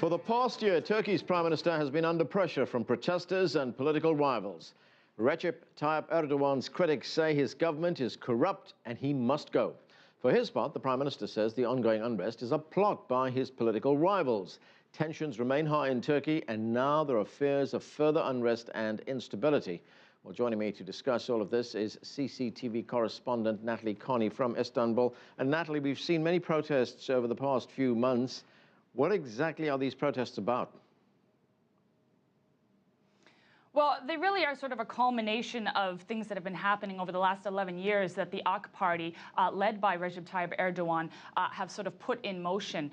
For the past year, Turkey's Prime Minister has been under pressure from protesters and political rivals. Recep Tayyip Erdogan's critics say his government is corrupt and he must go. For his part, the Prime Minister says the ongoing unrest is a plot by his political rivals. Tensions remain high in Turkey, and now there are fears of further unrest and instability. Well, joining me to discuss all of this is CCTV correspondent Natalie Carney from Istanbul. And Natalie, we've seen many protests over the past few months. What exactly are these protests about? Well, they really are sort of a culmination of things that have been happening over the last 11 years that the AK Party, led by Recep Tayyip Erdogan, have sort of put in motion.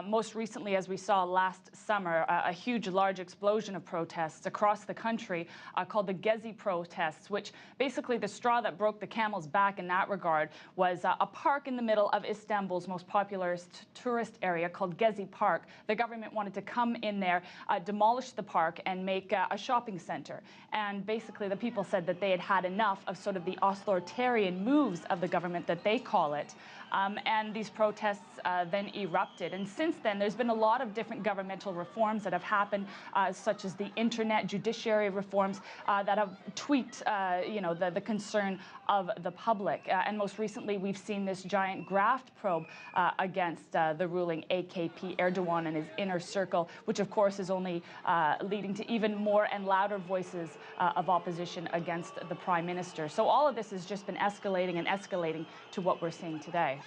Most recently, as we saw last summer, a huge, large explosion of protests across the country called the Gezi protests, which basically the straw that broke the camel's back in that regard was a park in the middle of Istanbul's most popular tourist area called Gezi Park. The government wanted to come in there, demolish the park, and make a shopping center. And basically the people said that they had had enough of sort of the authoritarian moves of the government, that they call it. And these protests then erupted. And since then, there's been a lot of different governmental reforms that have happened, such as the internet judiciary reforms that have tweaked, the concern of the public. And most recently, we've seen this giant graft probe against the ruling AKP, Erdogan and his inner circle, which of course is only leading to even more and louder voices of opposition against the Prime Minister. So all of this has just been escalating and escalating to what we're seeing today.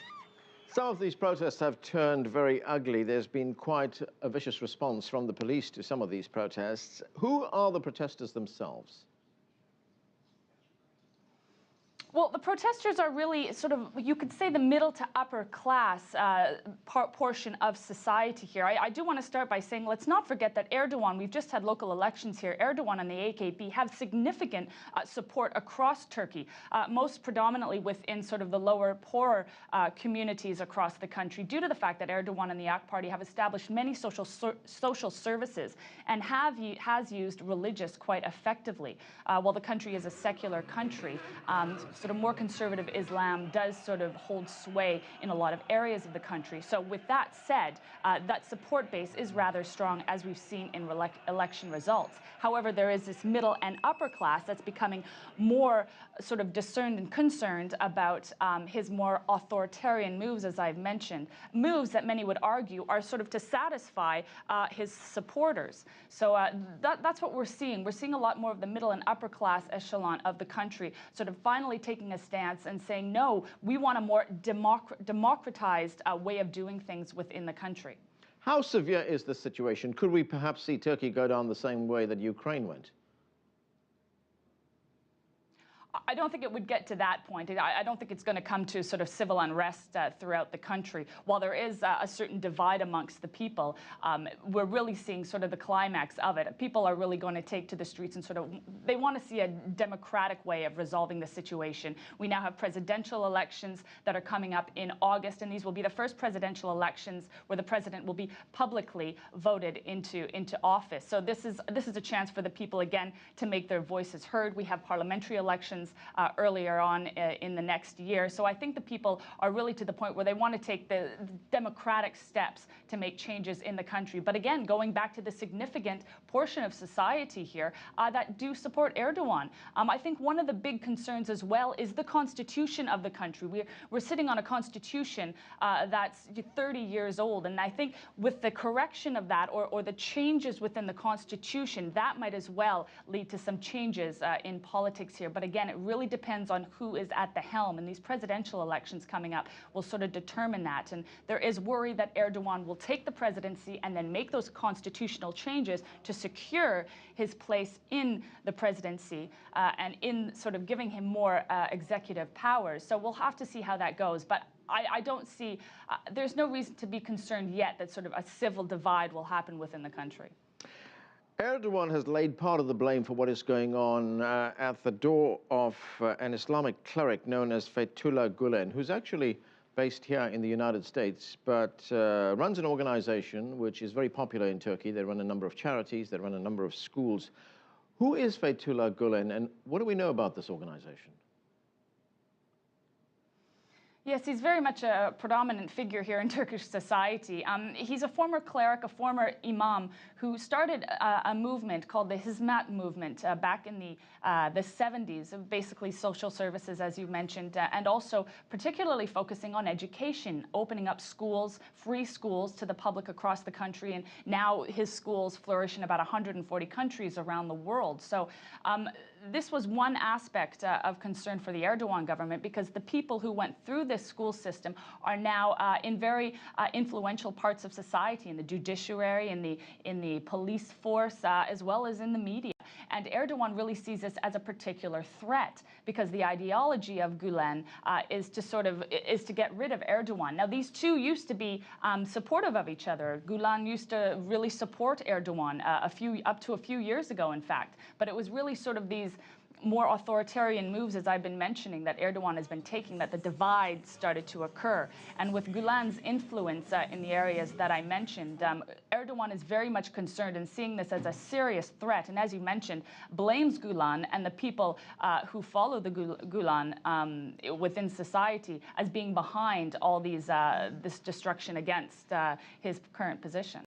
Some of these protests have turned very ugly. There's been quite a vicious response from the police to some of these protests. Who are the protesters themselves? Well, the protesters are really sort of, you could say, the middle to upper class portion of society here. I do want to start by saying, let's not forget that Erdogan, we've just had local elections here, Erdogan and the AKP have significant support across Turkey, most predominantly within sort of the lower, poorer communities across the country, due to the fact that Erdogan and the AK Party have established many social services and has used religious quite effectively. While the country is a secular country, sort of more conservative Islam does sort of hold sway in a lot of areas of the country. So with that said, that support base is rather strong, as we've seen in election results. However, there is this middle and upper class that's becoming more sort of discerned and concerned about his more authoritarian moves, as I've mentioned, moves that many would argue are sort of to satisfy his supporters. So that's what we're seeing. We're seeing a lot more of the middle and upper class echelon of the country sort of finally taking a stance and saying, no, we want a more democratized way of doing things within the country. How severe is the situation? Could we perhaps see Turkey go down the same way that Ukraine went? I don't think it would get to that point. I don't think it's going to come to sort of civil unrest throughout the country. While there is a certain divide amongst the people, we're really seeing sort of the climax of it. People are really going to take to the streets and sort of, they want to see a democratic way of resolving the situation. We now have presidential elections that are coming up in August, and these will be the first presidential elections where the president will be publicly voted into office. So this is a chance for the people, again, to make their voices heard. We have parliamentary elections earlier on in the next year. So I think the people are really to the point where they want to take the democratic steps to make changes in the country. But again, going back to the significant portion of society here that do support Erdogan. I think one of the big concerns as well is the constitution of the country. We're sitting on a constitution that's 30 years old. And I think with the correction of that or the changes within the constitution, that might as well lead to some changes in politics here. But again, it really depends on who is at the helm, and these presidential elections coming up will sort of determine that. And there is worry that Erdogan will take the presidency and then make those constitutional changes to secure his place in the presidency and in sort of giving him more executive powers. So we'll have to see how that goes. But I don't see, there's no reason to be concerned yet that sort of a civil divide will happen within the country. Erdogan has laid part of the blame for what is going on at the door of an Islamic cleric known as Fethullah Gulen, who's actually based here in the United States, but runs an organization which is very popular in Turkey. They run a number of charities, they run a number of schools. Who is Fethullah Gulen, and what do we know about this organization? Yes, he's very much a predominant figure here in Turkish society. He's a former cleric, a former imam, who started a movement called the Hizmet movement back in the 70s, of basically social services, as you mentioned, and also particularly focusing on education, opening up schools, free schools to the public across the country. And now his schools flourish in about 140 countries around the world. So this was one aspect of concern for the Erdogan government, because the people who went through this school system are now in very influential parts of society, in the judiciary, in the police force, as well as in the media. And Erdogan really sees this as a particular threat, because the ideology of Gulen is to get rid of Erdogan. Now, these two used to be supportive of each other. Gulen used to really support Erdogan up to a few years ago, in fact. But it was really sort of these more authoritarian moves, as I've been mentioning, that Erdogan has been taking, that the divide started to occur. And with Gulen's influence in the areas that I mentioned, Erdogan is very much concerned and seeing this as a serious threat. And as you mentioned, blames Gulen and the people who follow the Gulen within society as being behind all these this destruction against his current position.